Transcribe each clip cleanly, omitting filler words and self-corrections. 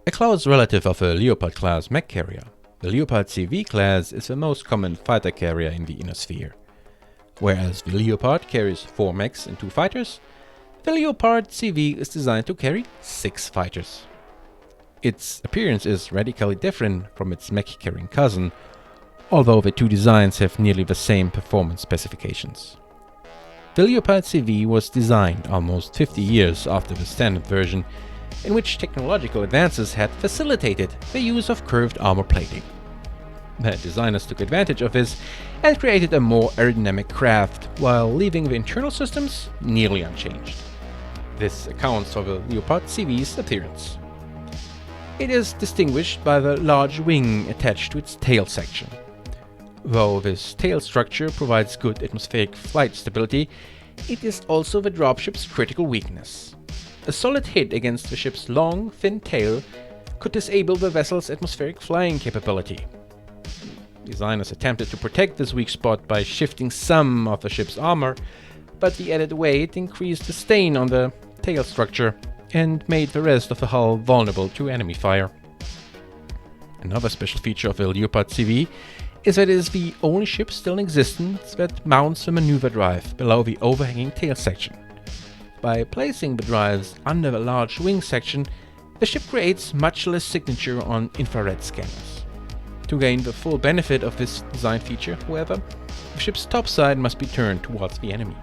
A close relative of a Leopard-class Mech carrier, the Leopard CV class is the most common fighter carrier in the inner sphere. Whereas the Leopard carries 4 mechs and 2 fighters, the Leopard CV is designed to carry 6 fighters. Its appearance is radically different from its Mech-carrying cousin, although the two designs have nearly the same performance specifications. The Leopard CV was designed almost 50 years after the standard version, in which technological advances had facilitated the use of curved armor plating. The designers took advantage of this and created a more aerodynamic craft, while leaving the internal systems nearly unchanged. This accounts for the Leopard CV's appearance. It is distinguished by the large wing attached to its tail section. Though this tail structure provides good atmospheric flight stability, it is also the dropship's critical weakness. A solid hit against the ship's long, thin tail could disable the vessel's atmospheric flying capability. Designers attempted to protect this weak spot by shifting some of the ship's armor, but the added weight increased the strain on the tail structure and made the rest of the hull vulnerable to enemy fire. Another special feature of the Leopard CV is that it is the only ship still in existence that mounts the maneuver drive below the overhanging tail section. By placing the drives under the large wing section, the ship creates much less signature on infrared scanners. To gain the full benefit of this design feature, however, the ship's topside must be turned towards the enemy.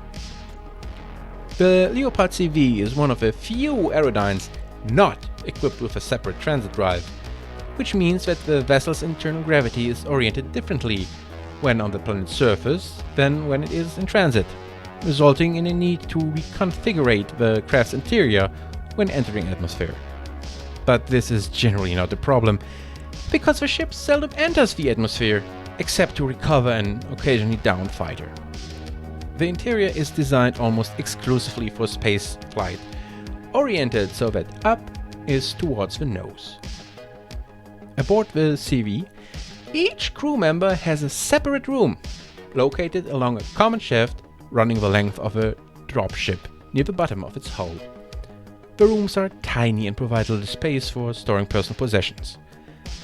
The Leopard CV is one of the few aerodynes not equipped with a separate transit drive, which means that the vessel's internal gravity is oriented differently when on the planet's surface than when it is in transit, resulting in a need to reconfigure the craft's interior when entering atmosphere. But this is generally not a problem, because the ship seldom enters the atmosphere except to recover an occasionally downed fighter. The interior is designed almost exclusively for space flight, oriented so that up is towards the nose. Aboard the CV, each crew member has a separate room, located along a common shaft running the length of a dropship near the bottom of its hull. The rooms are tiny and provide little space for storing personal possessions.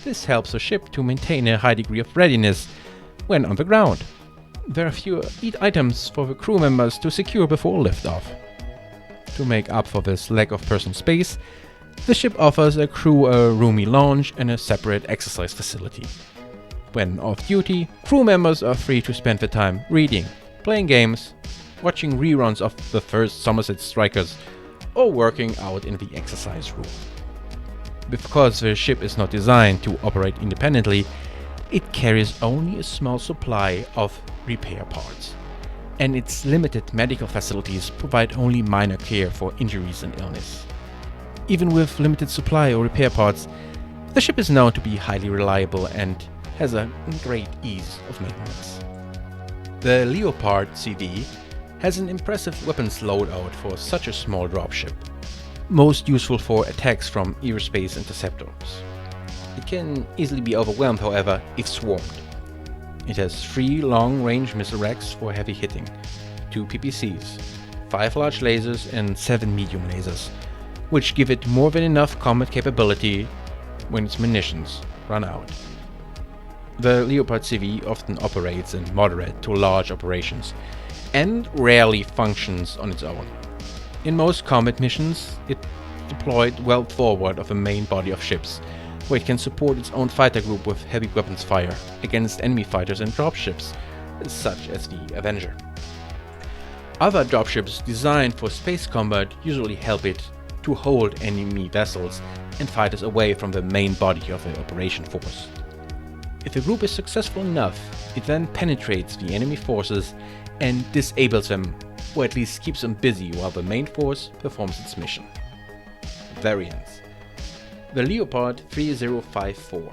This helps the ship to maintain a high degree of readiness when on the ground. There are fewer items for the crew members to secure before liftoff. To make up for this lack of personal space, the ship offers a crew a roomy lounge and a separate exercise facility. When off duty, crew members are free to spend their time reading, playing games, watching reruns of the first Somerset Strikers, or working out in the exercise room. Because the ship is not designed to operate independently, it carries only a small supply of repair parts, and its limited medical facilities provide only minor care for injuries and illness. Even with limited supply or repair parts, the ship is known to be highly reliable and has a great ease of maintenance. The Leopard CV has an impressive weapons loadout for such a small dropship, most useful for attacks from aerospace interceptors. It can easily be overwhelmed, however, if swarmed. It has 3 long-range missile racks for heavy hitting, 2 PPCs, 5 large lasers and 7 medium lasers, which give it more than enough combat capability when its munitions run out. The Leopard CV often operates in moderate to large operations, and rarely functions on its own. In most combat missions, it's deployed well forward of the main body of ships, where it can support its own fighter group with heavy weapons fire against enemy fighters and dropships, such as the Avenger. Other dropships designed for space combat usually help it to hold enemy vessels and fighters away from the main body of the operation force. If a group is successful enough, it then penetrates the enemy forces and disables them, or at least keeps them busy while the main force performs its mission. Variants: the Leopard 3054.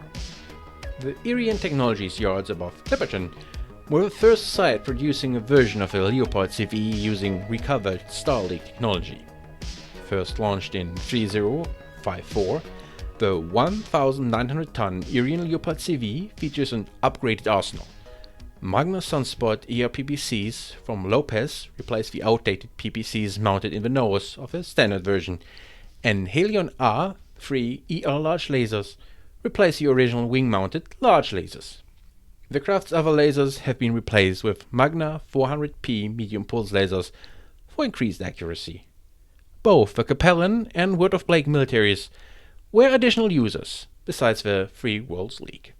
The Irian Technologies yards above Clipperton were the first site producing a version of the Leopard CV using recovered Starlink technology. First launched in 3054, the 1,900-ton Irian Leopard CV features an upgraded arsenal. Magna Sunspot ER PPCs from Lopez replace the outdated PPCs mounted in the nose of a standard version, and Helion R 3 ER large lasers replace the original wing-mounted large lasers. The craft's other lasers have been replaced with Magna 400p medium pulse lasers for increased accuracy. Both the Capellan and Word of Blake militaries were additional users, besides the Free Worlds League.